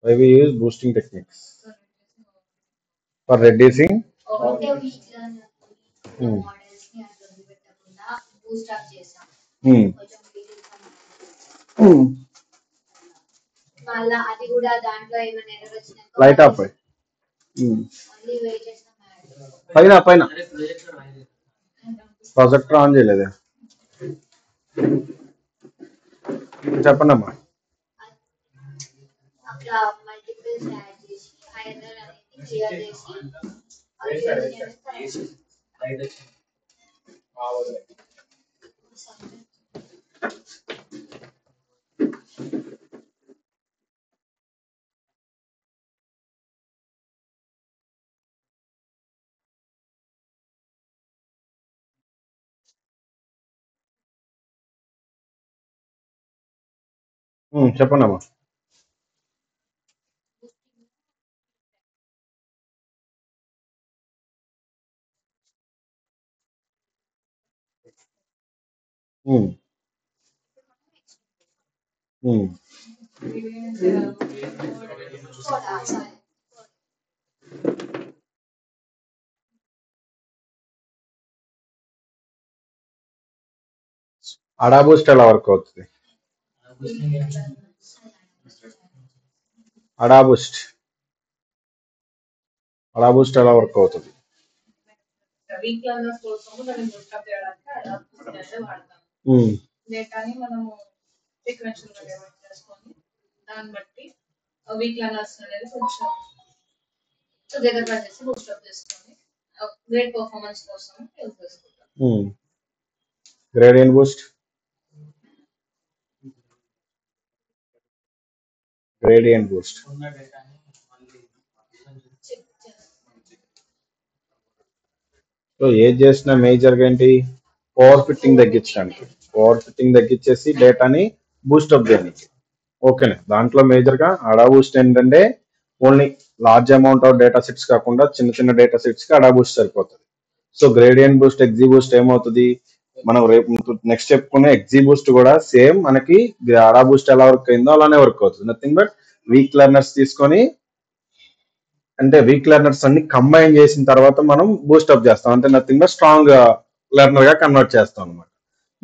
Why we use boosting techniques for reducing. Hmm. Hmm. Hmm. Light up. Hmm. పైన పైన projector on చేయలేదే చెప్పండి అమ్మా. చెప్పండి అమ్మా. అడాబూస్ట్ ఎలా వర్క్ అవుతుంది? అడాబూస్ట్ ఎలా వర్క్ అవుతుంది? గ్రేడియంట్ బూస్ట్ సో ఏది చేసిన మేజర్గా ఏంటి? ఓవర్ ఫిట్టింగ్ తగ్గించేసి డేటాని బూస్టప్ చేయడానికి. ఓకేనా? దాంట్లో మేజర్గా అడాబూస్ట్ ఏంటంటే only large amount of data sets కాకుండా చిన్న చిన్న డేటా సెట్స్ కి అడాబూస్ట్ సరిపోతుంది. సో గ్రేడియంట్ బూస్ట్, ఎగ్జీ బూస్ట్ ఏమవుతుంది? మనం రేపు నెక్స్ట్ చెప్పుకునే ఎగ్జీ బూస్ట్ కూడా సేమ్ మనకి అడాబూస్ట్ ఎలా వర్క్ అయిందో అలానే వర్క్ అవుతుంది. నథింగ్ బట్ వీక్ లెర్నర్స్ తీసుకొని, అంటే వీక్ లెర్నర్స్ అన్ని కంబైన్ చేసిన తర్వాత మనం బూస్టప్ చేస్తాం. అంటే నథింగ్ బట్ స్ట్రాంగ్ లెర్నర్ గా కన్వర్ట్ చేస్తాం అనమాట.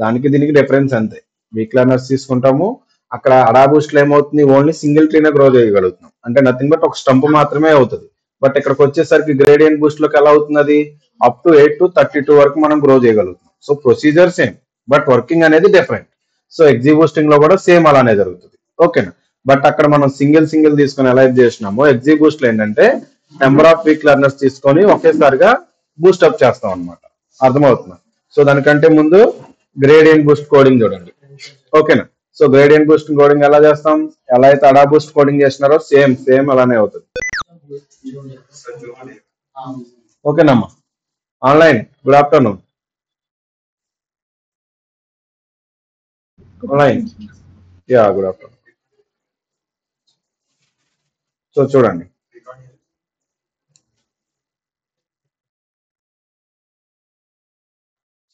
దానికి దీనికి డిఫరెన్స్ అంతే. వీక్ లెర్నర్స్ తీసుకుంటాము, అక్కడ అడాబూస్ట్ లో ఏమవుతుంది? ఓన్లీ సింగిల్ ట్రీనే గ్రో చేయగలుగుతున్నాం, అంటే నథింగ్ బట్ ఒక స్టంప్ మాత్రమే అవుతుంది. బట్ ఇక్కడికి వచ్చేసరికి గ్రేడియంట్ బూస్ట్ లోకి ఎలా అవుతుంది? అది అప్ టు 8 to 32 వరకు మనం గ్రో చేయగలుగుతాం. So procedure same, but working అనేది డిఫరెంట్. సో ఎగ్జీ బూస్టింగ్ లో కూడా సేమ్ అలానే జరుగుతుంది. ఓకేనా? బట్ అక్కడ మనం సింగిల్ తీసుకొని ఎలా చేసినామో, ఎగ్జీ బూస్ట్ లో ఏంటంటే నెంబర్ ఆఫ్ వీక్ లెర్నర్స్ తీసుకొని ఒకేసారిగా బూస్టప్ చేస్తాం అనమాట. అర్థమవుతుందా? సో దానికంటే ముందు గ్రేడియంట్ బూస్ట్ కోడింగ్ చూడండి. ఓకేనా? సో గ్రేడియంట్ బూస్ట్ కోడింగ్ ఎలా చేస్తాం? ఎలా అయితే అడాబూస్ట్ కోడింగ్ చేసినారో సేమ్ అలానే అవుతుంది. ఓకేనమ్మా. Online good afternoon. Online yeah good afternoon. So చూడండి,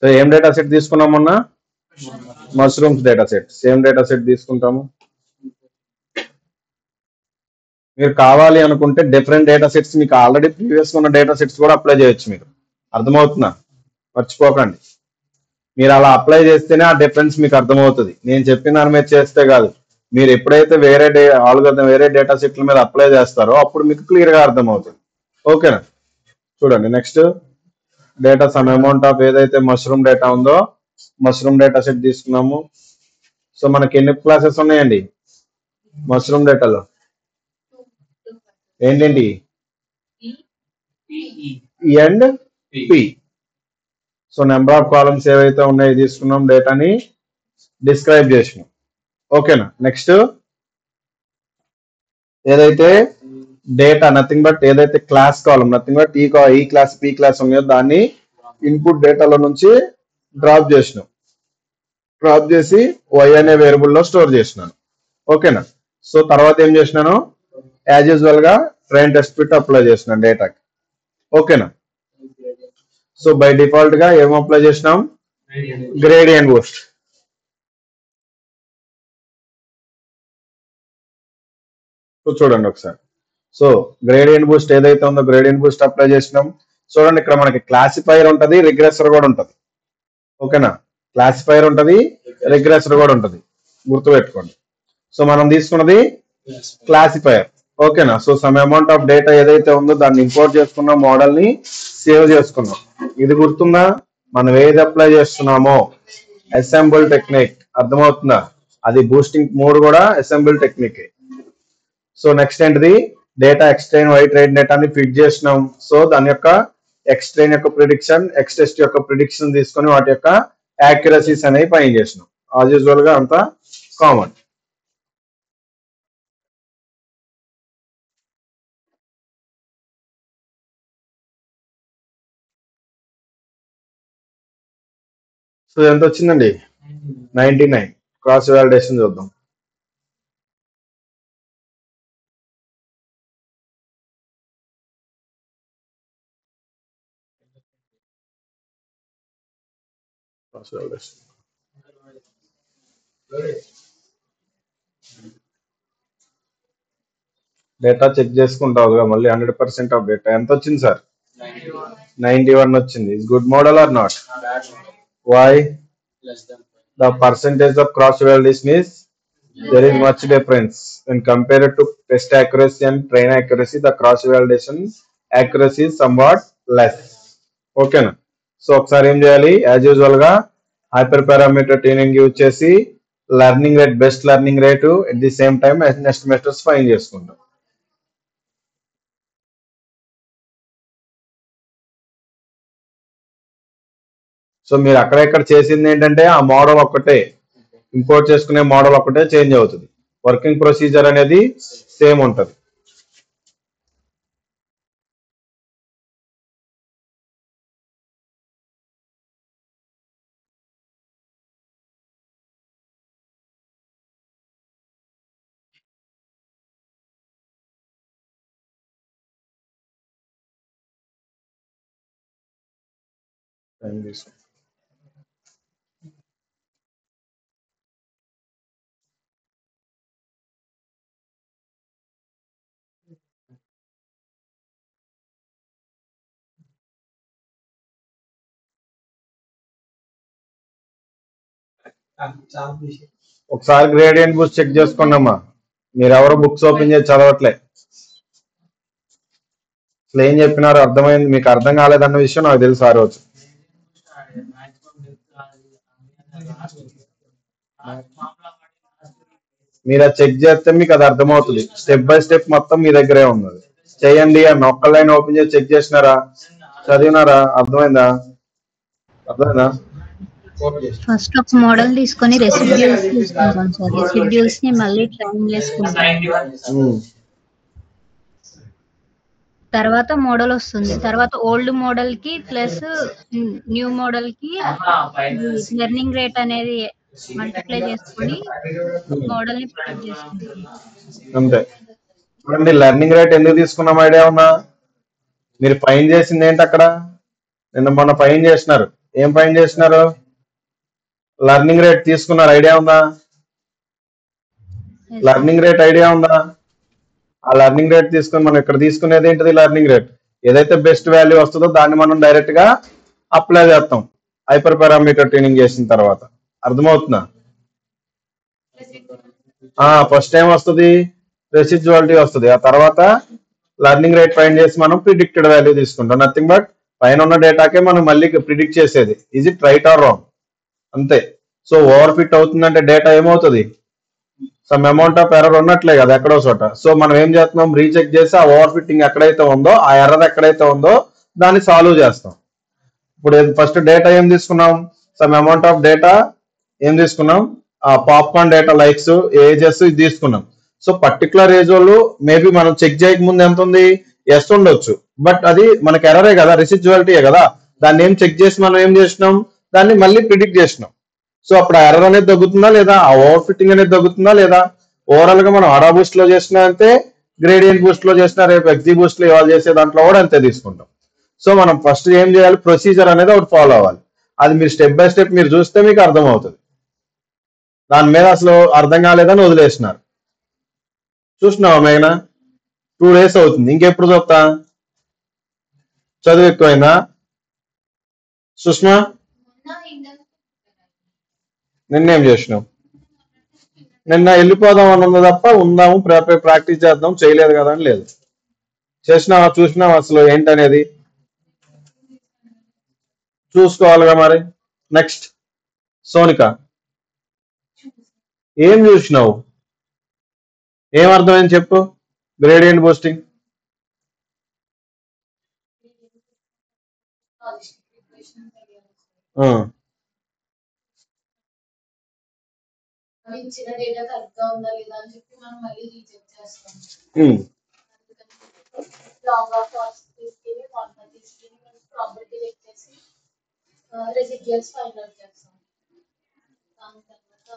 సో ఏం డేటా సెట్ తీసుకున్నాం మొన్న? Mushrooms data set. Same data set తీసుకుంటాము. మీరు కావాలి అనుకుంటే డిఫరెంట్ డేటా సెట్స్, మీకు ఆల్రెడీ ప్రీవియస్ ఉన్న డేటా సెట్స్ కూడా అప్లై చేయొచ్చు. మీరు అర్థమవుతుందా? మర్చిపోకండి, మీరు అలా అప్లై చేస్తేనే ఆ డిఫరెన్స్ మీకు అర్థమవుతుంది. నేను చెప్పిన దాని మీద చేస్తే కాదు. మీరు ఎప్పుడైతే వేరే డేటా సెట్ల మీద అప్లై చేస్తారో అప్పుడు మీకు క్లియర్ గా అర్థమవుతుంది. ఓకేనా? చూడండి, next data some amount of ఏదైతే మష్రూమ్ డేటా ఉందో, మష్రూమ్ డేటా సెట్ తీసుకున్నాము. సో మనకి ఎన్ని క్లాసెస్ ఉన్నాయండి మష్రూమ్ డేటాలో? ఏంటండి? ఈ and P. So number of columns ఏవైతే ఉన్నాయో తీసుకున్నాం, డేటాని డిస్క్రైబ్ చేసినాం. ఓకేనా? నెక్స్ట్ ఏదైతే డేటా నథింగ్ బట్ ఏదైతే క్లాస్ కాలం నథింగ్ బట్ ఈ క్లాస్ పి క్లాస్ ఉన్నాయో దాన్ని ఇన్పుట్ డేటాలో నుంచి డ్రాప్ చేసి వై అనే వేరియబుల్లో స్టోర్ చేసినాను. ఓకేనా? సో తర్వాత ఏం చేసినాను? యాజ్ యూజువల్ గా ట్రైన్ టెస్ట్ బిట్ అప్లై చేసినాను డేటాకి. ఓకేనా? సో బై డిఫాల్ట్ గా ఏం అప్లై చేసినాం? Gradient Boost. చూడండి ఒకసారి. సో గ్రేడియంట్ బూస్ట్ ఏదైతే ఉందో గ్రేడియంట్ బూస్ట్ అప్లై చేసినాం. చూడండి ఇక్కడ మనకి క్లాసిఫైర్ ఉంటది, రిగ్రెసర్ కూడా ఉంటది. ఓకేనా, క్లాసిఫైర్ ఉంటది, రిగ్రెసర్ కూడా ఉంటది, గుర్తుపెట్టుకోండి. సో మనం తీసుకున్నది క్లాసిఫైర్. ఓకేనా, so some amount of data ఏదైతే ఉందో దాన్ని ఇంపోర్ట్ చేసుకున్న మోడల్ ని సేవ్ చేసుకున్నాం. ఇది గుర్తుందా? మనం ఏది అప్లై చేస్తున్నామో అసెంబుల్ టెక్నిక్, అర్థమవుతుందా? అది బూస్టింగ్ మోడ్ కూడా అసెంబుల్ టెక్నిక్. సో నెక్స్ట్ ఏంటిది, డేటా ఎక్స్ట్రైన్ వైట్ రైట్ డేటాని ఫిట్ చేసినాం. సో దాని యొక్క ఎక్స్ట్రైన్ యొక్క ప్రిడిక్షన్, ఎక్స్టెస్ట్ యొక్క ప్రిడిక్షన్ తీసుకొని వాటి యొక్క యాక్యురసీస్ అనేవి ఫైండ్ చేసినాం. యాజ్ యూజువల్ గా అంతా కామన్. సో ఎంత వచ్చిందండి? 99. క్రాస్ వాలిడేషన్ చూద్దాం. క్రాస్ వాలిడేషన్ డేటా చెక్ చేసుకుంటావుగా మళ్ళీ 100% ఆఫ్ డేటా ఎంత వచ్చింది సార్? 91 వచ్చింది. Is good model or not? Why? The percentage of cross validation is there is much difference when compared to test accuracy and train accuracy. The cross validation accuracy is somewhat less. Okay na? So ఒకసారి ఏం చేయాలి, as usual గా hyper parameter tuning use చేసి learning rate, best learning rate at the same time estimators find చేసుకుంటాం. So మీరు అక్కడెక్కడ చేసింది ఏంటంటే ఆ మోడల్ ఒక్కటే, ఇంపోర్ట్ చేసుకునే మోడల్ ఒక్కటే చేంజ్ అవుతుంది. వర్కింగ్ ప్రొసీజర్ అనేది సేమ్ ఉంటుంది. ఒకసారి గ్రేడియంట్ బూస్ట్ చెక్ చేసుకోండమ్మా. మీరు ఎవరు బుక్స్ ఓపెన్ చేసి చదవట్లే. అసలు ఏం చెప్పినారో అర్థమైంది, మీకు అర్థం కాలేదన్న విషయం నాకు తెలుసు ఆ రోజు. మీరు అది చెక్ చేస్తే మీకు అది అర్థమవుతుంది. స్టెప్ బై స్టెప్ మొత్తం మీ దగ్గరే ఉన్నది. చేయండి అని ఒక్క లైన్ ఓపెన్ చేసి చెక్ చేసినారా, చదివినారా, అర్థమైందా? అర్థమైందా? ఫస్ట్ ఒక మోడల్ తీసుకొని రెసిడ్యూల్స్ తీసుకుంటాం సార్. రెసిడ్యూల్స్ ని మళ్ళీ ట్రైన్ చేసుకుంటాం. తర్వాత మోడల్ వస్తుంది. తర్వాత ఓల్డ్ మోడల్ కి ప్లస్ న్యూ మోడల్ కి లెర్నింగ్ రేట్ అనేది మల్టిప్లై చేసుకొని మోడల్ ని ప్రిడిక్ట్ చేసుకుంటాం. అంతే. చూడండి, లెర్నింగ్ రేట్ ఎందుకు తీసుకున్నాం ఐడియా ఉందా? మీరు ఫైండ్ చేసింది ఏంటి అక్కడ? నిన్న మొన్న ఫైండ్ చేసినారు. ఏం ఫైండ్ చేసినారు? లెర్నింగ్ రేట్ తీసుకున్నారు. ఐడియా ఉందా? లెర్నింగ్ రేట్ ఐడియా ఉందా? ఆ లెర్నింగ్ రేట్ తీసుకుని మనం ఇక్కడ తీసుకునేది ఏంటిది? Learning rate. ఏదైతే బెస్ట్ వాల్యూ వస్తుందో దాన్ని మనం డైరెక్ట్ గా అప్లై చేస్తాం హైపర్ పారామీటర్ ట్యూనింగ్ చేసిన తర్వాత. అర్థమవుతుందా? ఫస్ట్ టైం వస్తుంది రెసిడ్యువాలిటీ వస్తుంది. ఆ తర్వాత లెర్నింగ్ రేట్ ఫైండ్ చేసి మనం ప్రిడిక్టెడ్ వాల్యూ తీసుకుంటాం. నథింగ్ బట్ పైన ఉన్న డేటాకే మనం మళ్ళీ ప్రిడిక్ట్ చేసేది. Is it right are wrong? అంతే. సో ఓవర్ ఫిట్ అవుతుందంటే డేటా ఏమవుతుంది? సమ్ అమౌంట్ ఆఫ్ ఎర్రర్ ఉన్నట్లే కదా ఎక్కడో చోట. సో మనం ఏం చేస్తున్నాం, రీచెక్ చేసి ఆ ఓవర్ ఫిట్టింగ్ ఎక్కడైతే ఉందో, ఆ ఎర్రర్ ఎక్కడైతే ఉందో దాన్ని సాల్వ్ చేస్తాం. ఇప్పుడు ఫస్ట్ డేటా ఏం తీసుకున్నాం? సమ్ అమౌంట్ ఆఫ్ డేటా ఏం తీసుకున్నాం? ఆ పాప్కార్న్ డేటా లైక్స్, ఏజెస్ ఇది తీసుకున్నాం. సో పర్టికులర్ ఏజ్ వాళ్ళు మేబీ మనం చెక్ చేయక ముందు ఎంత ఉంది? ఎస్ ఉండొచ్చు. బట్ అది మనకి ఎర్రరే కదా, రెసిడ్యువాలిటీయే కదా. దాన్ని ఏం చెక్ చేసి మనం ఏం చేసినాం? దాన్ని మళ్ళీ ప్రిడిక్ట్ చేసినాం. సో అప్పుడు ఆ ఎర్రర్ అనేది తగ్గుతుందా లేదా? ఆ ఓవర్ ఫిట్టింగ్ అనేది తగ్గుతుందా లేదా? ఓవరాల్ గా మనం అడా బూస్ట్ లో చేసినా అంతే, గ్రేడియంట్ బూస్ట్ లో చేసినా, రేపు ఎగ్జీ బూస్ట్ లో ఇవాళ చేసే దాంట్లో కూడా అంతే తీసుకుంటాం. సో మనం ఫస్ట్ ఏం చేయాలి? ప్రొసీజర్ అనేది ఒకటి ఫాలో అవ్వాలి. అది మీరు స్టెప్ బై స్టెప్ మీరు చూస్తే మీకు అర్థమవుతుంది. దాని మీద అసలు అర్థం కాలేదని వదిలేసినారు. చూసినావా మేఘన? 2 days అవుతుంది, ఇంకెప్పుడు చూస్తా? చదువు ఎక్కువైందా సుష్మా? నిన్నేం చేసినావు? నిన్న వెళ్ళిపోదాం అన్నది తప్ప ఉందాము ప్రాక్టీస్ చేద్దాం చేయలేదు కదా అని లేదు. చేసినావా? చూసినావా అసలు ఏంటనేది? చూసుకోవాలిగా మరి. నెక్స్ట్ సోనిక, ఏం చూసినావు? ఏం అర్థమైంది చెప్పు. గ్రేడియంట్ బూస్టింగ్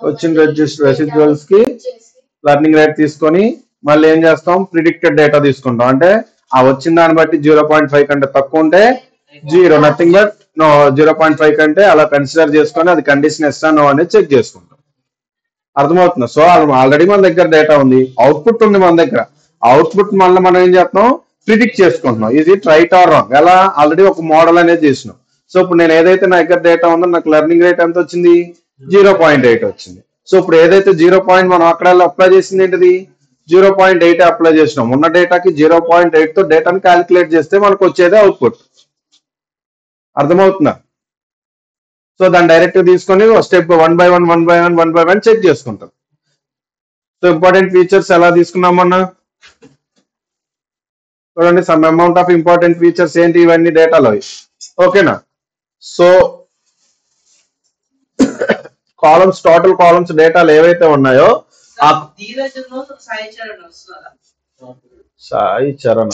వచ్చిన రెసిడ్యువల్స్ కి లెర్నింగ్ రేట్ తీసుకొని మళ్ళీ ఏం చేస్తాం, ప్రిడిక్టెడ్ డేటా తీసుకుంటాం. అంటే ఆ వచ్చిన దాన్ని బట్టి 0.5 కంటే తక్కువ ఉంటే 0, నథింగ్ బట్ నో. 0.5 కంటే అలా కన్సిడర్ చేసుకొని అది కండిషన్ ఎస్ నో అనేది చెక్ చేసుకుంటాం. అర్థమవుతుంది? సో ఆల్రెడీ మన దగ్గర డేటా ఉంది, అవుట్పుట్ ఉంది మన దగ్గర. అవుట్పుట్ మళ్ళీ మనం ఏం చేస్తున్నాం, ప్రిడిక్ట్ చేసుకుంటున్నాం. ఇది రైట్ ఆర్ రాంగ్. ఎలా? ఆల్రెడీ ఒక మోడల్ అనేది చేసినాం. సో ఇప్పుడు నేను ఏదైతే నా దగ్గర డేటా ఉందో నాకు లెర్నింగ్ రేట్ ఎంత వచ్చింది? 0.8 వచ్చింది. సో ఇప్పుడు ఏదైతే 0. మనం అక్కడ అప్లై చేసింది ఏంటిది? 0.8 అప్లై చేసినాం. ఉన్న డేటాకి 0.8 తో డేటాను క్యాలిక్యులేట్ చేస్తే మనకు వచ్చేది అవుట్పుట్. అర్థమవుతుందా? సో దాన్ని డైరెక్ట్ తీసుకొని స్టెప్ 1 by 1 చెక్ చేసుకుంటాం. సో ఇంపార్టెంట్ ఫీచర్స్ ఎలా తీసుకున్నామన్నా చూడండి. Some amount of important features ఏంటి? ఇవన్నీ డేటాలో. ఓకేనా? సో కాలమ్స్, టోటల్ కాలమ్స్ డేటాలు ఏవైతే ఉన్నాయో సాయి చరణ్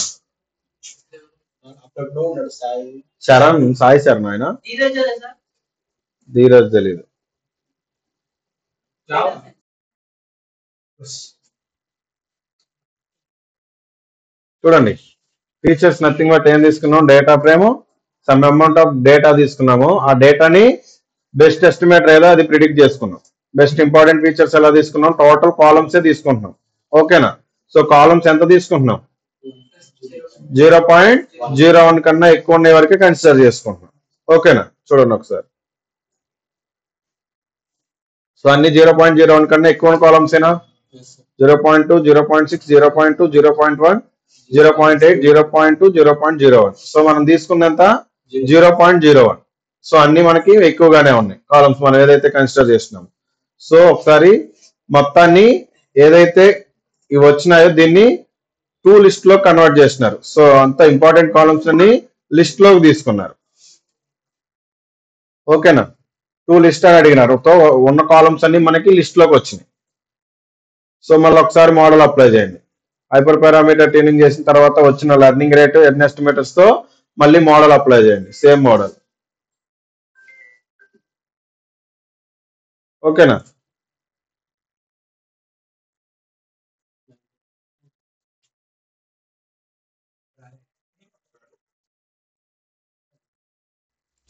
సాయి చరణ్ ఆయన ధీరజ్ తెలీదు. చూడండి ఫీచర్స్ నథింగ్ బట్ ఏం తీసుకున్నాం, data frame, some amount of data తీసుకున్నాము. ఆ డేటాని బెస్ట్ ఎస్టిమేటర్ ఏదో అది ప్రిడిక్ట్ చేసుకున్నాం. బెస్ట్ ఇంపార్టెంట్ ఫీచర్స్ ఎలా తీసుకున్నాం, టోటల్ కాలమ్స్ తీసుకుంటున్నాం. ఓకేనా? సో కాలమ్స్ ఎంత తీసుకుంటున్నాం? 0.01 కన్నా ఎక్కువ ఉండే వరకే కన్సిడర్ చేసుకుంటున్నాం. ఓకేనా? చూడండి ఒకసారి. సో అన్ని 0.01 కన్నా ఎక్కువ కాలమ్స్ ఏనా? 0.2, 0.6, 0.2, 0.1, 0.8, 0.2, 0.01. సో మనం తీసుకున్నంత 0.01. సో అన్ని మనకి ఎక్కువగానే ఉన్నాయి కాలమ్స్ మనం ఏదైతే కన్సిడర్ చేస్తున్నాం. సో ఒకసారి మొత్తాన్ని ఏదైతే ఇవి వచ్చినాయో దీన్ని 2 లిస్ట్ లో కన్వర్ట్ చేసినారు. సో అంత ఇంపార్టెంట్ కాలమ్స్ అన్ని లిస్ట్ లోకి తీసుకున్నారు. ఓకేనా? 2 లిస్ట్ అని అడిగినారు. తో ఉన్న కాలమ్స్ అన్ని మనకి లిస్ట్ లోకి వచ్చినాయి. సో మళ్ళీ ఒకసారి మోడల్ అప్లై చేయండి. హైపర్ పారామీటర్ ట్యూనింగ్ చేసిన తర్వాత వచ్చిన లెర్నింగ్ రేట్ ఎర్న్ ఎస్టిమేటర్స్ తో మళ్ళీ మోడల్ అప్లై చేయండి. Same model. ఓకేనా?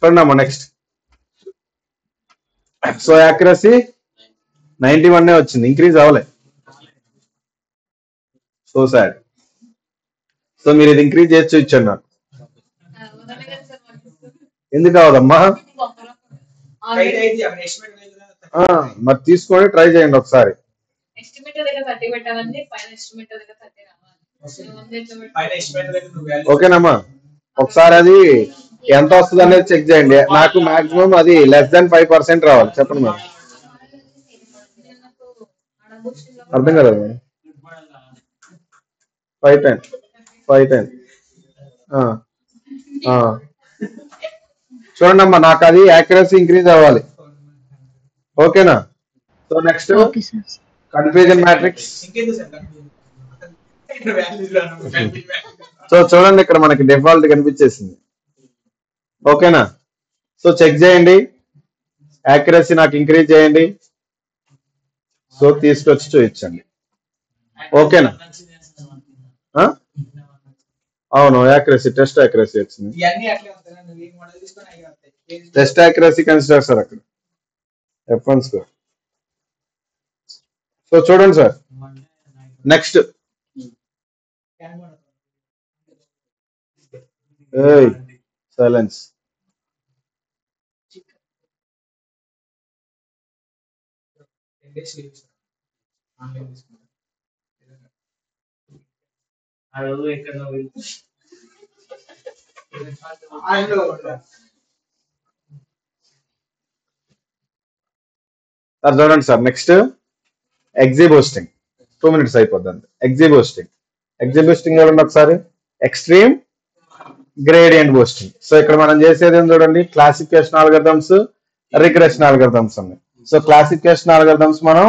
చూడమ్మా నెక్స్ట్. సో యాక్యురసీ 91 వచ్చింది, ఇంక్రీజ్ అవ్వలే. So sad. సో మీరు ఇది ఇంక్రీజ్ చేసి చూపించండి నాకు. ఎందుకు అవదమ్మా? మరి తీసుకొని ట్రై చేయండి ఒకసారి. ఓకేనమ్మా? ఒకసారి అది ఎంత వస్తుంది అనేది చెక్ చేయండి. నాకు మాక్సిమం అది <5% రావాలి. చెప్పండి మేడం. అర్థం కదా? 510 చూడండి అమ్మా, నాకు అది యాక్యురసీ ఇంక్రీజ్ అవ్వాలి. ఓకేనా? So next confusion matrix. So చూడండి ఇక్కడ మనకి డిఫాల్ట్ కనిపించేసింది. ఓకేనా? సో చెక్ చేయండి, యాక్యురసీ నాకు ఇంక్రీజ్ చేయండి. సో తీసుకొచ్చి చూపించండి. ఓకేనా? అవును, యాక్యురసీ, టెస్ట్ యాక్యురసీ వచ్చింది. టెస్ట్ యాక్యురసీ కన్సిడర్ సార్ అక్కడ F1 స్కోర్. సో చూడండి సార్ నెక్స్ట్ సైలెన్స్. సార్ చూడండి సార్, నెక్స్ట్ ఎగ్జిబూస్టింగ్. 2 minutes అయిపోద్ది. ఎగ్జిబూస్టింగ్ చూడండి ఒకసారి. Extreme gradient boosting. సో ఇక్కడ మనం చేసేది చూడండి, క్లాసిఫికేషన్ ఆల్గరిథమ్స్, రిగ్రెషన్ ఆల్గరిథమ్స్ ఉన్నాయి. సో క్లాసిఫికేషన్ ఆల్గరిథమ్స్ మనం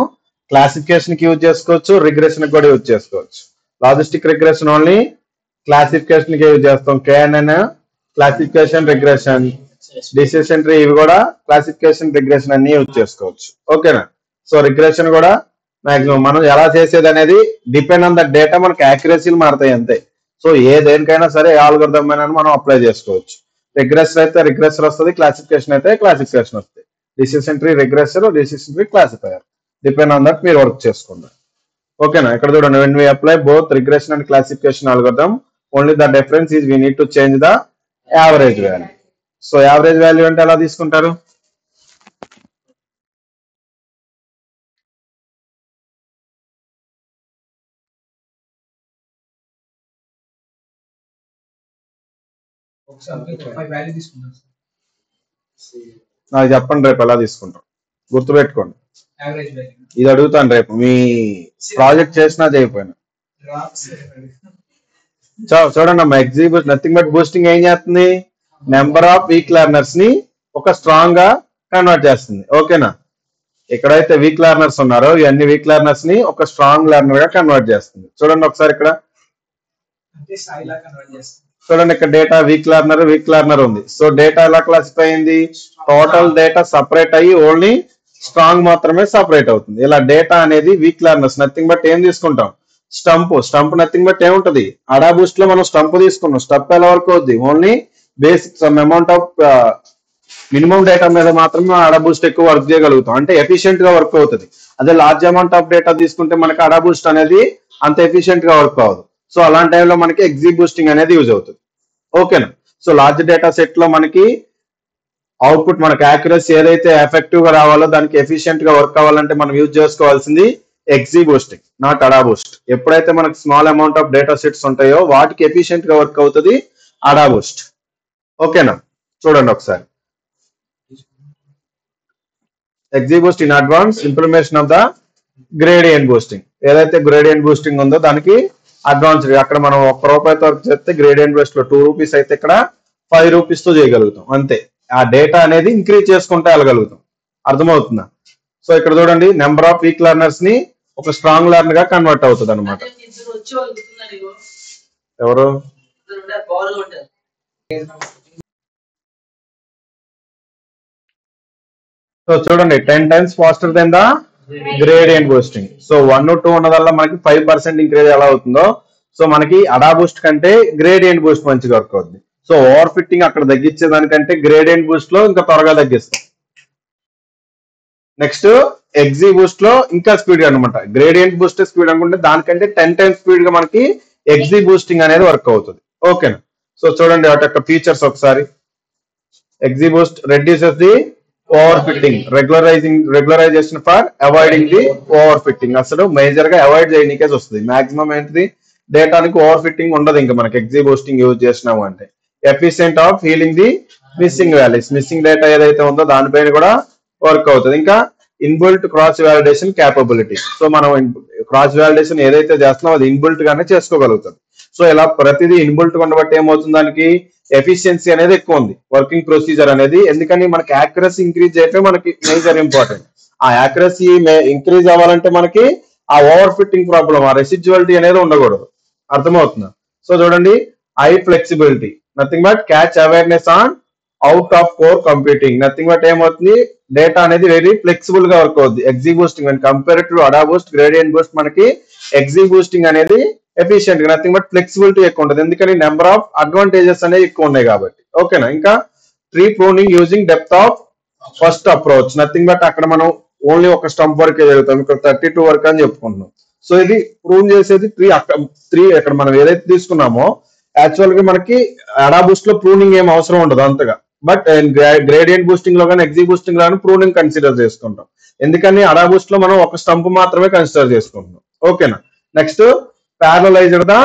క్లాసిఫికేషన్ కి యూజ్ చేసుకోవచ్చు, రిగ్రెషన్ కి కూడా యూజ్ చేసుకోవచ్చు. లాజిస్టిక్ రిగ్రెషన్ ఓన్లీ క్లాసిఫికేషన్ కి యూజ్ చేస్తాం. KNN classification, regression, decision tree ఇవి కూడా క్లాసిఫికేషన్, రిగ్రెషన్ అన్ని యూజ్ చేసుకోవచ్చు. ఓకేనా. సో రిగ్రెషన్ కూడా మాక్సిమం మనం ఎలా చేసేది అనేది డిపెండ్ ఆన్ ద డేటా, మనకి యాక్యురసీలు మారుతాయి అంతే. సో ఏ దేనికైనా సరే ఏ ఆల్గరిథం అయినా మనం అప్లై చేసుకోవచ్చు. రిగ్రెసర్ అయితే రిగ్రెసర్ వస్తుంది, క్లాసిఫికేషన్ అయితే క్లాసిఫికేషన్ వస్తుంది. Decision tree regressor, decision tree classifier, depend on that మీరు వర్క్ చేసుకుంటారు. ఓకేనా. ఇక్కడ చూడండి, when we apply both regression and classification algorithm, only the difference is we need to change the average value. So average value అంటే ఎలా తీసుకుంటారు? నాకు చెప్పండి రేపు ఎలా తీసుకుంటాం, గుర్తుపెట్టుకోండి. ఇది అడుగుతాను రేపు, మీ ప్రాజెక్ట్ చేసినా చేయకపోయినా. చూడండి అమ్మా, ఎగ్జిబూస్ట్ నథింగ్ బట్ బూస్టింగ్ ఏం చేస్తుంది, నెంబర్ ఆఫ్ వీక్ లెర్నర్స్ ని ఒక స్ట్రాంగ్ గా కన్వర్ట్ చేస్తుంది. ఓకేనా. ఎక్కడైతే వీక్ లెర్నర్స్ ఉన్నారో ఇవన్నీ వీక్ లెర్నర్స్ ని ఒక స్ట్రాంగ్ లెర్నర్ గా కన్వర్ట్ చేస్తుంది. చూడండి ఒకసారి ఇక్కడ చూడండి, ఇక్కడ డేటా వీక్ లెర్నర్ ఉంది. సో డేటా ఎలా క్లాసిఫై అయింది, టోటల్ డేటా సపరేట్ అయ్యి ఓన్లీ స్ట్రాంగ్ మాత్రమే సపరేట్ అవుతుంది. ఇలా డేటా అనేది వీక్ లెర్నర్స్ నథింగ్ బట్ ఏం తీసుకుంటాం, స్టంప్ నథింగ్ బట్ ఏముంటది, అడా బూస్ట్ లో మనం స్టంప్ తీసుకున్నాం. స్టంప్ ఎలా వర్క్ అవుద్ది, only basic sum amount of minimum data మీద మాత్రమే అడా బూస్ట్ ఎక్కువ వర్క్ చేయగలుగుతాం, అంటే ఎఫిషియెంట్ గా వర్క్ అవుతుంది. అదే లార్జ్ అమౌంట్ ఆఫ్ డేటా తీసుకుంటే మనకి అడా బూస్ట్ అనేది అంత ఎఫిషియెంట్ గా వర్క్ అవ్వదు. సో అలాంటి టైంలో మనకి ఎగ్జిబూస్టింగ్ అనేది యూజ్ అవుతుంది. ఓకేనా. సో లార్జ్ డేటా సెట్ లో మనకి అవుట్పుట్, మనకి యాక్యురసీ ఏదైతే ఎఫెక్టివ్ గా రావాలో దానికి ఎఫిషియెంట్ గా వర్క్ అవ్వాలంటే మనం యూజ్ చేసుకోవాల్సింది ఎగ్జిబూస్టింగ్, నాట్ అడా బూస్ట్. ఎప్పుడైతే మనకి small amount of data sets ఉంటాయో వాటికి ఎఫిషియెంట్ గా వర్క్ అవుతుంది అడా బూస్ట్. ఓకేనా. చూడండి ఒకసారి, XGBoost in advance implementation of the gradient boosting. ఏదైతే గ్రేడియంట్ బూస్టింగ్ ఉందో దానికి అడ్వాన్స్, అక్కడ మనం ₹1 వర్క్ చేస్తే గ్రేడియంట్ బూస్ట్ లో ₹2 అయితే ఇక్కడ ₹5 తో చేయగలుగుతాం అంతే. ఆ డేటా అనేది ఇంక్రీజ్ చేసుకుంటే వెళ్ళగలుగుతాం. అర్థమవుతుందా. సో ఇక్కడ చూడండి, నెంబర్ ఆఫ్ వీక్ లెర్నర్స్ ని ఒక స్ట్రాంగ్ లెర్నర్ గా కన్వర్ట్ అవుతుంది అనమాట. ఎవరు సో చూడండి, 10 times faster than the gradient boosting. So 1 2 ఉన్నదల్లా మనకి 5% ఇంక్రీజ్ ఎలా అవుతుందో, సో మనకి అడా బూస్ట్ కంటే గ్రేడియంట్ బూస్ట్ మంచిగా వర్క్ అవుతుంది. సో ఓవర్ ఫిట్టింగ్ అక్కడ తగ్గించే దానికంటే గ్రేడియంట్ బూస్ట్ లో ఇంకా త్వరగా తగ్గిస్తాం. నెక్స్ట్ ఎగ్జి బూస్ట్ లో ఇంకా స్పీడ్ అనమాట. గ్రేడియంట్ బూస్ట్ స్పీడ్ అనుకుంటే దానికంటే 10 times స్పీడ్ గా మనకి ఎగ్జి బూస్టింగ్ అనేది వర్క్ అవుతుంది. ఓకేనా. సో చూడండి వాటి యొక్క ఫీచర్స్ ఒకసారి. XGBoost reduces the overfitting, regularisation for avoiding the overfitting. అసలు మేజర్ గా అవాయిడ్ చేయడానికే వస్తుంది. మాక్సిమం ఏంటిది, డేటానికి ఓవర్ ఫిట్టింగ్ ఉండదు ఇంకా మనకి ఎగ్జి బూస్టింగ్ యూజ్ చేసినాము అంటే. Efficient of healing the missing values, missing data ఏదైతే ఉందో దానిపైన కూడా వర్క్ అవుతుంది. ఇంకా inbuilt cross validation capability. So మనం క్రాస్ వాలిడేషన్ ఏదైతే చేస్తున్నామో అది ఇన్బుల్ట్ గానే చేసుకోగలుగుతుంది. సో ఇలా ప్రతిదీ ఇన్బుల్ట్ ఉండబట్టి ఏమవుతుంది, దానికి ఎఫిషియన్సీ అనేది ఎక్కువ ఉంది, వర్కింగ్ ప్రొసీజర్ అనేది. ఎందుకని మనకి యాక్యురసీ ఇంక్రీజ్ అయితే మనకి మేజర్ ఇంపార్టెంట్. ఆ యాక్యురసీ ఇంక్రీజ్ అవ్వాలంటే మనకి ఆ ఓవర్ ఫిట్టింగ్ ప్రాబ్లం, ఆ రెసిడ్యువాలిటీ అనేది ఉండకూడదు. అర్థమవుతుందా. సో చూడండి, high flexibility, nothing but catch awareness on out of core computing. Nothing but ఏమవుతుంది, డేటా అనేది వెరీ ఫ్లెక్సిబుల్ గా వర్క్ అవుతుంది. ఎగ్జి బూస్టింగ్ అండ్ కంపేర్ టు అడా బూస్ట్, గ్రేడియంట్ బూస్ట్ మనకి ఎగ్జి బూస్టింగ్ అనేది ఎఫిషియెంట్ గా, నథింగ్ బట్ ఫ్లెక్సిబిలిటీ ఎక్కువ ఉంటుంది. ఎందుకని నెంబర్ ఆఫ్ అడ్వాంటేజెస్ అనేవి ఎక్కువ ఉన్నాయి కాబట్టి. ఓకేనా. ఇంకా tree pruning using depth of first approach. Nothing but అక్కడ మనం ఓన్లీ ఒక స్టంప్ వరకే జరుగుతాం, ఇక్కడ 32 వరకు అని చెప్పుకుంటున్నాం. సో ఇది ప్రూవ్ చేసేది ట్రీ. ఇక్కడ మనం ఏదైతే తీసుకున్నామో యాక్చువల్ గా మనకి అడా బూస్ట్ లో ప్రూనింగ్ ఏం అవసరం ఉండదు అంతగా. బట్ గ్రేడియంట్ బూస్టింగ్ లో కానీ ఎగ్జీ బూస్టింగ్ లో కానీ ప్రూనింగ్ కన్సిడర్ చేసుకుంటాం. ఎందుకని అడా బూస్ట్ లో మనం ఒక స్టంప్ మాత్రమే కన్సిడర్ చేసుకుంటాం. ఓకేనా. Next paralysed the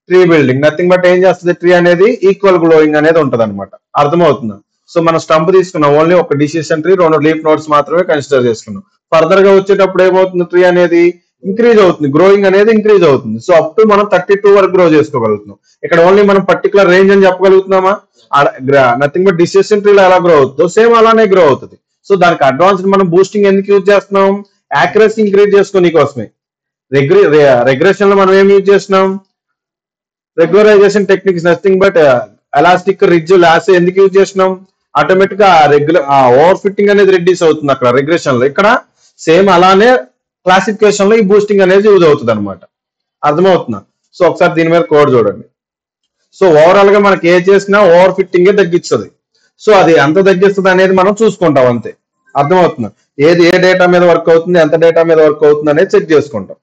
tree building. Nothing but ఏం చేస్తుంది, ట్రీ అనేది ఈక్వల్ గ్లోయింగ్ అనేది ఉంటది అనమాట. అర్థమవుతుందా. సో మనం స్టంప్ తీసుకున్నాం, ఓన్లీ ఒక డిసిషన్ ట్రీ 2 లీఫ్ నోట్స్ మాత్రమే కన్సిడర్ చేసుకున్నాం. ఫర్దర్ గా వచ్చేటప్పుడు ఏమవుతుంది, ట్రీ అనేది ఇంక్రీజ్ అవుతుంది, గ్రోయింగ్ అనేది ఇంక్రీజ్ అవుతుంది. సో అప్ టు మనం 32 వరకు గ్రో చేసుకోగలుగుతున్నాం. ఇక్కడ ఓన్లీ మనం పర్టికులర్ రేంజ్ అని చెప్పగలుగుతున్నామా. నథింగ్ బట్ డిసిషన్ ట్రీలో ఎలా గ్రో అవుతుందో సేమ్ అలానే గ్రో అవుతుంది. సో దానికి అడ్వాన్స్డ్ మనం బూస్టింగ్ ఎందుకు యూజ్ చేస్తున్నాం, యాక్యురసీ ఇంక్రీజ్ చేసుకునే కోసమే. రెగ్రెషన్ లో మనం ఏం యూజ్ చేస్తున్నాం, regularisation techniques. Nothing but elastic ridge lasso ఎందుకు యూజ్ చేస్తున్నాం, ఆటోమేటిక్ గా ఓవర్ ఫిట్టింగ్ అనేది రెడ్యూస్ అవుతుంది అక్కడ రెగ్రెషన్ లో. ఇక్కడ సేమ్ అలానే క్లాసిఫికేషన్ లో ఈ బూస్టింగ్ అనేది యూజ్ అవుతుంది అనమాట. అర్థమవుతుందా. సో ఒకసారి దీని మీద కోడ్ చూడండి. సో ఓవరాల్ గా మనకి ఏ చేసినా ఓవర్ ఫిట్టింగే తగ్గిస్తుంది. సో అది ఎంత తగ్గిస్తుంది అనేది మనం చూసుకుంటాం అంతే. అర్థమవుతుందా. ఏది ఏ డేటా మీద వర్క్ అవుతుంది, ఎంత డేటా మీద వర్క్ అవుతుంది అనేది చెక్ చేసుకుంటాం.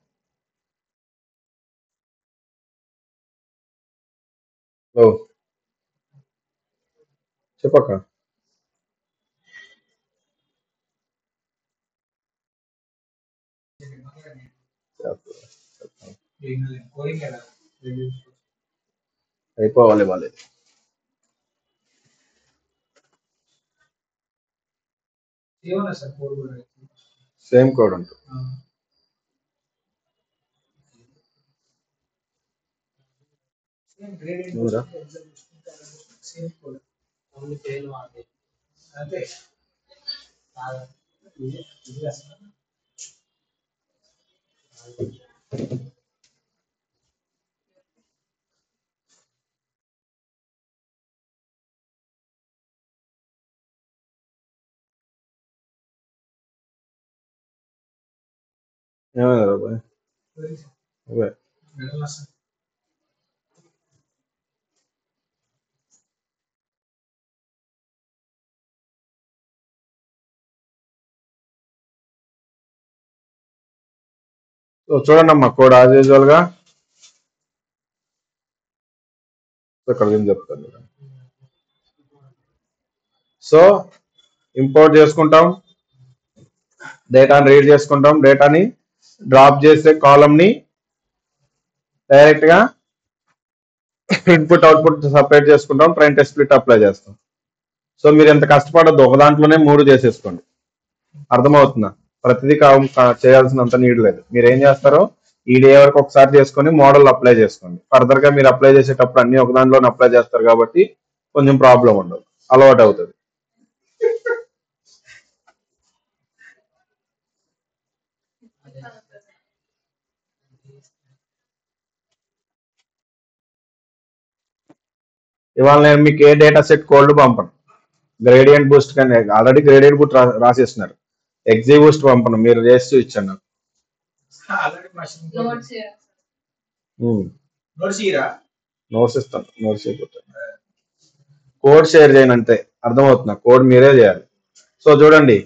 ఓ చెప్పక్క. అయిపోవాలి వాళ్ళే. సేమ్ కోడ్ ఉంటుంది. ఏమైనా బాయ్ అవే. సో చూడండి అమ్మా కోడ్ యాజ్ యూజువల్ గా ఇక్కడ ఏం చెప్తాను. సో ఇంపోర్ట్ చేసుకుంటాం, డేటాని రీడ్ చేసుకుంటాం, డేటాని డ్రాప్ చేసే కాలమ్ ని డైరెక్ట్ గా ఇన్పుట్ అవుట్పుట్ సపరేట్ చేసుకుంటాం, ట్రైన్ టెస్ట్ స్ప్లిట్ అప్లై చేస్తాం. సో మీరు ఎంత కష్టపడద్దు, ఒక దాంట్లోనే 3 చేసేసుకోండి. అర్థమవుతుందా. ప్రతిదీ చేయాల్సినంత నీడ్ లేదు. మీరు ఏం చేస్తారో ఈ డే వరకు ఒకసారి చేసుకొని మోడల్ అప్లై చేసుకోండి. ఫర్దర్ గా మీరు అప్లై చేసేటప్పుడు అన్ని ఒక దాంట్లోనే అప్లై చేస్తారు కాబట్టి కొంచెం ప్రాబ్లం ఉండదు, అలవాటు అవుతుంది. ఇవాళ నేను మీకు ఏ డేటా సెట్ కోడ్ పంపను. గ్రేడియంట్ బూస్ట్ కానీ ఆల్రెడీ గ్రేడియంట్ బూస్ట్ రాసేస్తున్నారు. ఎగ్జీ బూస్ట్ పంపను, మీరు చేసి ఇచ్చాను నాకు. నోట్స్ ఇస్తాను, నోట్స్ అయిపోతాను. కోడ్ షేర్ చేయను అంతే. అర్థమవుతున్నా. కోడ్ మీరే చేయాలి. సో చూడండి.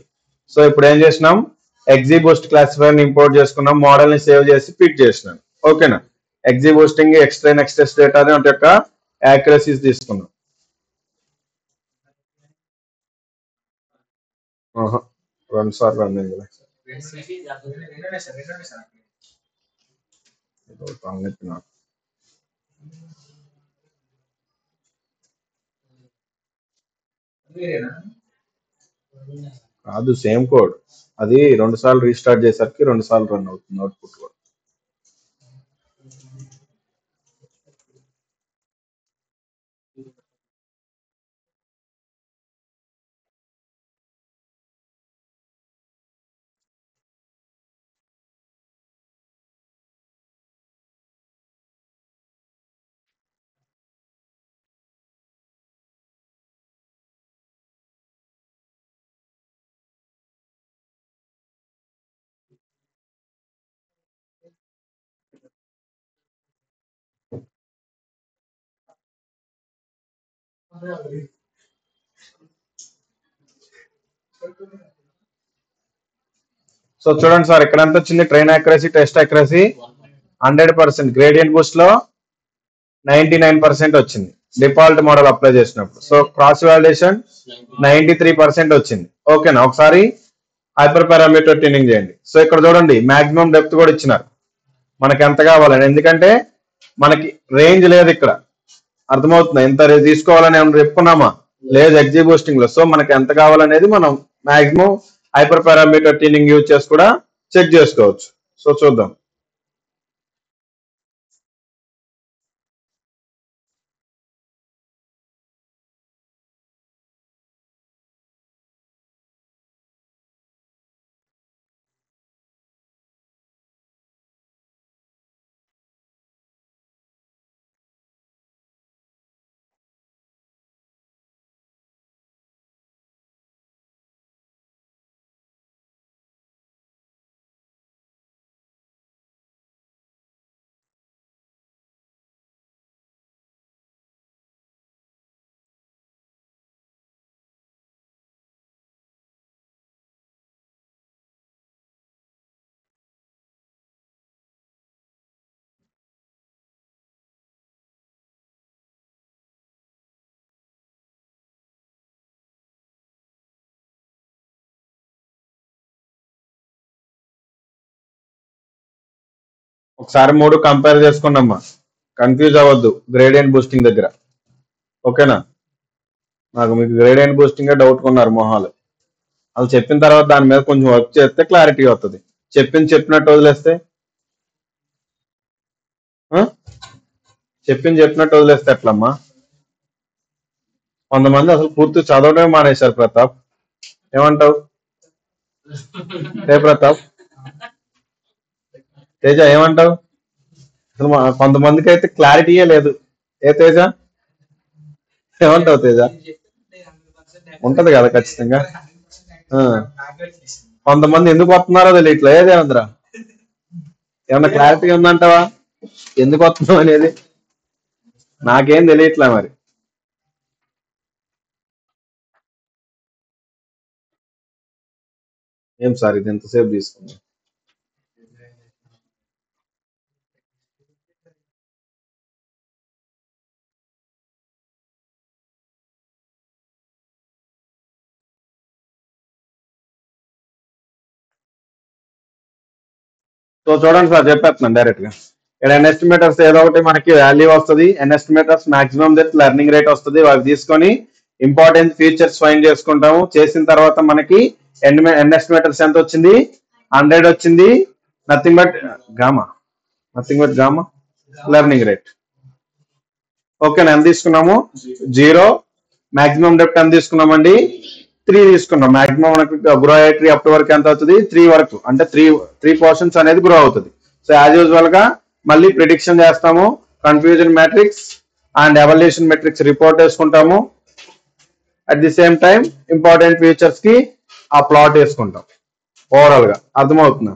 సో ఇప్పుడు ఏం చేసినాం, ఎగ్జీ బూస్ట్ క్లాసిఫైర్ ఇంపోర్ట్ చేసుకున్నాం, మోడల్ ని సేవ్ చేసి ఫిట్ చేసినాం. ఓకేనా. ఎగ్జీ బూస్టింగ్ ఎక్స్ట్రైన్ ఎక్స్టెస్ డేటా వాటి యొక్క యాక్యురసీస్ తీసుకున్నాం. 2 సార్లు రన్ అయింది. కాదు సేమ్ కోడ్, అది 2 సార్లు రీస్టార్ట్ చేసరికి 2 సార్లు రన్ అవుతుంది అవుట్పుట్ కూడా. సో చూడండి సార్, ఇక్కడ ఎంత వచ్చింది, train accuracy, test accuracy 100%. Gradient Boost లో 99% వచ్చింది డిఫాల్ట్ మోడల్ అప్లై చేసినప్పుడు. సో క్రాస్ వాలిడేషన్ 93% వచ్చింది. ఓకేనా, ఒకసారి హైపర్ పారామీటర్ ట్యూనింగ్ చేయండి. సో ఇక్కడ చూడండి మాక్సిమం డెప్త్ కూడా ఇచ్చినారు మనకి ఎంత కావాలని, ఎందుకంటే మనకి రేంజ్ లేదు ఇక్కడ. అర్థమవుతుంది, ఎంత తీసుకోవాలని ఏమన్నా చెప్పుకున్నామా? లేదు ఎగ్జీ బూస్టింగ్ లో. సో మనకి ఎంత కావాలనేది మనం maximum hyper parameter tuning use చేసి కూడా చెక్ చేసుకోవచ్చు. సో చూద్దాం. ఒకసారి మూడు కంపేర్ చేసుకున్నామ్మా, కన్ఫ్యూజ్ అవ్వద్దు గ్రేడియంట్ బూస్టింగ్ దగ్గర. ఓకేనా, నాకు మీకు గ్రేడియంట్ బూస్టింగ్ డౌట్ కొన్నారు మొహాలు. అది చెప్పిన తర్వాత దాని మీద కొంచెం వర్క్ చేస్తే క్లారిటీ వస్తుంది. చెప్పినట్టు వదిలేస్తే చెప్పినట్టు వదిలేస్తే ఎట్లమ్మా? కొంతమంది అసలు పూర్తి చదవడమే మానేశారు. ప్రతాప్ ఏమంటావు? ప్రతాప్, తేజ ఏమంటావు? అసలు కొంతమందికి అయితే క్లారిటీయే లేదు. ఏ తేజ ఏమంటావు? తేజ ఉంటది కదా ఖచ్చితంగా. కొంతమంది ఎందుకు వస్తున్నారో తెలియట్లే. ఏదేమందిరా, ఏమన్నా క్లారిటీ ఉందంటావా ఎందుకు వస్తున్నావు అనేది? నాకేం తెలియట్లే మరి. ఏం సార్ ఇది ఎంతసేపు తీసుకుంది? సో చూడండి సార్, చెప్పేస్తున్నాను డైరెక్ట్ గా. ఇక్కడ ఎన్ఎస్టిమేటర్స్ ఏదో ఒకటి మనకి వాల్యూ వస్తుంది. ఎన్ఎస్టిమేటర్స్ మాక్సిమం డెత్ లెర్నింగ్ రేట్ వస్తుంది. అవి తీసుకొని ఇంపార్టెంట్ ఫీచర్స్ ఫైండ్ చేసుకుంటాము. చేసిన తర్వాత మనకి ఎన్ఎస్టిమేటర్స్ ఎంత వచ్చింది? 100 వచ్చింది. Nothing but gamma learning rate. ఓకేనా, ఎంత తీసుకున్నాము? 0. మాక్సిమం డెప్త్ ఎంత తీసుకున్నామండి? 3 తీసుకున్నాం. మాక్సిమం మనకి గ్రో అయ్యే ట్రీ అప్ వరకు ఎంత అవుతుంది? 3 వరకు, అంటే 3 పోర్షన్స్ అనేది గ్రో అవుతుంది. సో యాజ్ యూజువల్ గా మళ్ళీ ప్రిడిక్షన్ చేస్తాము. Confusion matrix and evaluation metrics report వేసుకుంటాము. At the same time important features కి ఆ ప్లాట్ వేసుకుంటాం. ఓవరాల్ గా అర్థమవుతుందా?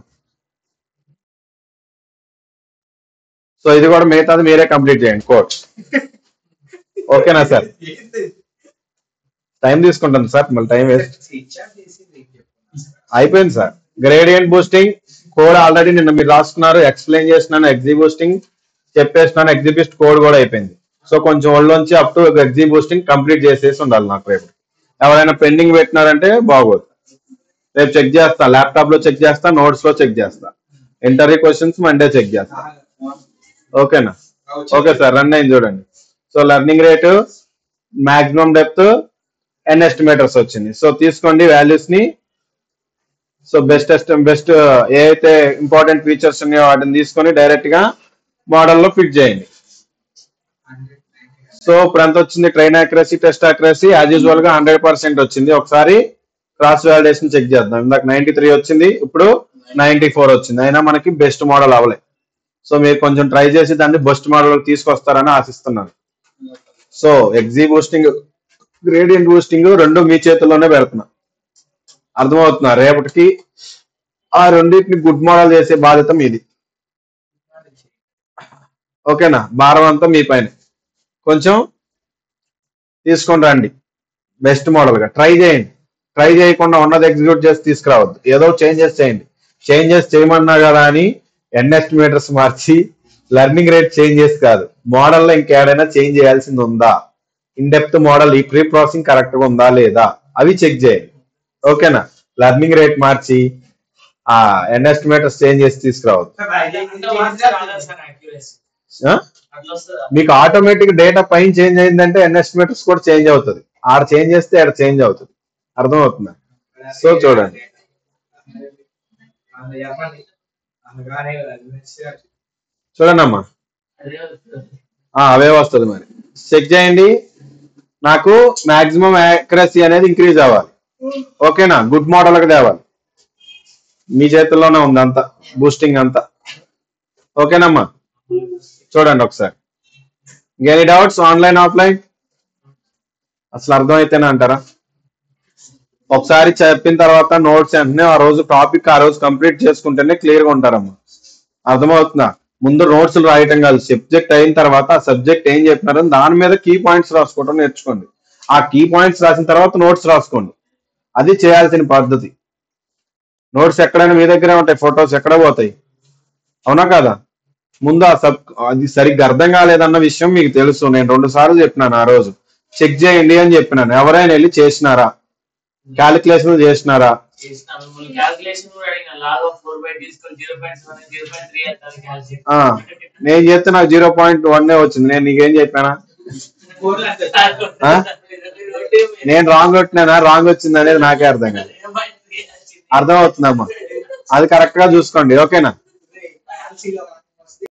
సో ఇది కూడా మిగతాది మీరే కంప్లీట్ చేయండి కోర్స్. ఓకేనా సార్? టైం తీసుకుంటాను సార్, మళ్ళీ టైం వేస్ట్ అయిపోయింది sir. Gradient boosting code already నిన్న మీరు రాసుకున్నారు, ఎక్స్ప్లెయిన్ చేసినాను. ఎగ్జీ బూస్టింగ్ చెప్పేసినాను, ఎగ్జిబిస్ట్ కోడ్ కూడా అయిపోయింది. సో కొంచెం ఒళ్ళొంచి up to XGBoosting complete చేసేసి ఉండాలి నాకు. రేపు ఎవరైనా పెండింగ్ పెట్టినారంటే బాగోదు. రేపు చెక్ చేస్తా, ల్యాప్టాప్ లో చెక్ చేస్తా, నోట్స్ లో చెక్ చేస్తా, ఇంటర్వ్యూ క్వశ్చన్స్ మండే చెక్ చేస్తా. ఓకేనా? ఓకే సార్, రన్ అయింది చూడండి. So learning rate, maximum depth, estimators వచ్చింది. సో తీసుకోండి వాల్యూస్ ని. సో బెస్ట్ ఏ అయితే ఇంపార్టెంట్ ఫీచర్స్ ఉన్నాయో వాటిని తీసుకొని డైరెక్ట్ గా మోడల్లో ఫిట్ చేయండి. సో ఇప్పుడు ఎంత వచ్చింది? Train accuracy, test accuracy as usual గా 100% వచ్చింది. ఒకసారి క్రాస్ వాలిడేషన్ చెక్ చేద్దాం. ఇందాక 93 వచ్చింది, ఇప్పుడు 94 వచ్చింది. అయినా మనకి బెస్ట్ మోడల్ అవ్వలేదు. సో మీరు కొంచెం ట్రై చేసి దాన్ని బెస్ట్ మోడల్ తీసుకొస్తారని ఆశిస్తున్నాను. సో ఎగ్జీ బూస్టింగ్, గ్రేడియంట్ బూస్టింగ్ రెండు మీ చేతుల్లోనే పెడుతున్నా. అర్థమవుతున్నా? రేపటికి ఆ రెండింటిని గుడ్ మోడల్ చేసే బాధ్యత మీది. ఓకేనా? భారం అంతా మీ పైన. కొంచెం తీసుకొని రండి, బెస్ట్ మోడల్ గా ట్రై చేయండి. ట్రై చేయకుండా ఉన్నది ఎగ్జిక్యూట్ చేసి తీసుకురావద్దు. ఏదో చేంజెస్ చేయండి. చేంజెస్ చేయమన్నా కదా అని ఎస్టిమేటర్స్ మార్చి లెర్నింగ్ రేట్ చేంజెస్ కాదు. మోడల్లో ఇంకేడైనా చేంజ్ చేయాల్సింది ఉందా, ఇన్ డెప్త్ మోడల్ ఈ ప్రీ ప్రాసెసింగ్ కరెక్ట్ గా ఉందా లేదా అవి చెక్ చేయండి. ఓకేనా. లెర్నింగ్ రేట్ మార్చి ఆ ఎన్ ఎస్టిమేటర్స్ చేంజ్ చేసి తీసుకురావద్దు. మీకు ఆటోమేటిక్ డేటా పైన చేంజ్ అయిందంటే ఎన్ ఎస్టిమేటర్స్ కూడా చేంజ్ అవుతుంది. ఆడ చేంజ్ చేస్తే ఆడ చేంజ్ అవుతుంది. అర్థమవుతుందా? సో చూడండి. చూడండి అమ్మా, అవే వస్తుంది. మరి చెక్ చేయండి. నాకు మాక్సిమం యాక్యురసీ అనేది ఇంక్రీజ్ అవ్వాలి. ఓకేనా. గుడ్ మోడల్కి తేవాలి. మీ చేతుల్లోనే ఉంది అంతా, బూస్టింగ్ అంతా. ఓకేనమ్మా. చూడండి ఒకసారి. Any doubts online offline? అసలు అర్థమైతేనే అంటారా? ఒకసారి చెప్పిన తర్వాత నోట్స్ వెంటనే ఆ రోజు టాపిక్ ఆ రోజు కంప్లీట్ చేసుకుంటేనే క్లియర్ గా ఉంటారమ్మా. అర్థమవుతుందా? ముందు నోట్స్ రాయటం కాదు, సబ్జెక్ట్ అయిన తర్వాత ఆ సబ్జెక్ట్ ఏం చెప్పినారో దాని మీద కీ పాయింట్స్ రాసుకోవడం నేర్చుకోండి. ఆ కీ పాయింట్స్ రాసిన తర్వాత నోట్స్ రాసుకోండి. అది చేయాల్సిన పద్ధతి. నోట్స్ ఎక్కడైనా మీ దగ్గరే ఉంటాయి, ఫొటోస్ ఎక్కడ పోతాయి, అవునా కదా? ముందు అది సరిగ్గా అర్థం కాలేదన్న విషయం మీకు తెలుసు. నేను 2 సార్లు చెప్పినాను. ఆ రోజు చెక్ చేయండి అని చెప్పినాను. ఎవరైనా వెళ్ళి చేసినారా, క్యాలిక్యులేషన్ చేసినారా? నేను చేస్తే నాకు 0.1 వచ్చింది. నేను నీకేం చెప్పానా? నేను రాంగ్ కొట్టినానా, రాంగ్ వచ్చింది అనేది నాకే అర్థం కాదు. అర్థమవుతుందమ్మా. అది కరెక్ట్ గా చూసుకోండి. ఓకేనా.